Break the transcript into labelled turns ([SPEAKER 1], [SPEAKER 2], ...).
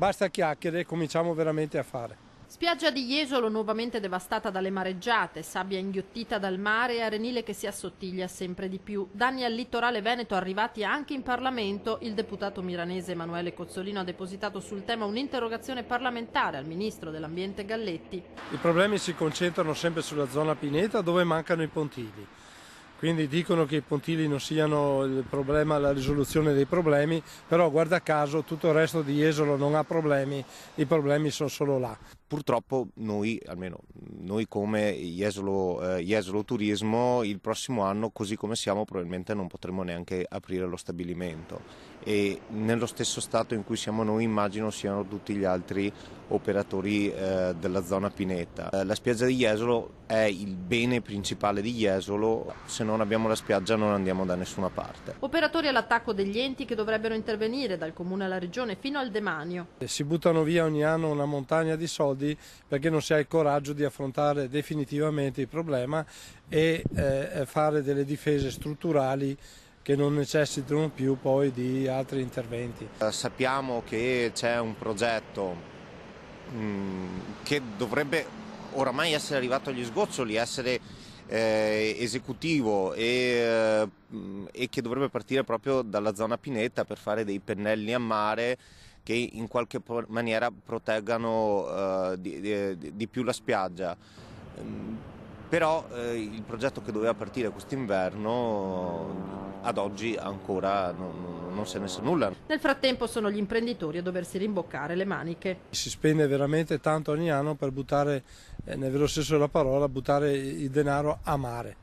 [SPEAKER 1] basta chiacchiere, cominciamo veramente a fare.
[SPEAKER 2] Spiaggia di Jesolo nuovamente devastata dalle mareggiate, sabbia inghiottita dal mare e arenile che si assottiglia sempre di più. Danni al litorale veneto arrivati anche in Parlamento. Il deputato milanese Emanuele Cozzolino ha depositato sul tema un'interrogazione parlamentare al ministro dell'Ambiente Galletti.
[SPEAKER 1] I problemi si concentrano sempre sulla zona Pineta dove mancano i pontili. Quindi dicono che i pontili non siano il problema, la risoluzione dei problemi, però guarda caso tutto il resto di Jesolo non ha problemi, i problemi sono solo là.
[SPEAKER 3] Purtroppo noi, almeno noi come Jesolo Turismo, il prossimo anno, così come siamo, probabilmente non potremo neanche aprire lo stabilimento. E nello stesso stato in cui siamo noi immagino siano tutti gli altri operatori della zona Pineta. La spiaggia di Jesolo è il bene principale di Jesolo, se non abbiamo la spiaggia non andiamo da nessuna parte.
[SPEAKER 2] Operatori all'attacco degli enti che dovrebbero intervenire dal comune alla regione fino al demanio.
[SPEAKER 1] Si buttano via ogni anno una montagna di soldi perché non si ha il coraggio di affrontare definitivamente il problema e fare delle difese strutturali che non necessitano più poi di altri interventi.
[SPEAKER 3] Sappiamo che c'è un progetto che dovrebbe oramai essere arrivato agli sgoccioli, essere esecutivo e che dovrebbe partire proprio dalla zona Pineta per fare dei pennelli a mare che in qualche maniera proteggano di più la spiaggia. Però il progetto che doveva partire quest'inverno ad oggi ancora non se ne sa nulla.
[SPEAKER 2] Nel frattempo sono gli imprenditori a doversi rimboccare le maniche.
[SPEAKER 1] Si spende veramente tanto ogni anno per buttare, nel vero senso della parola, buttare il denaro a mare.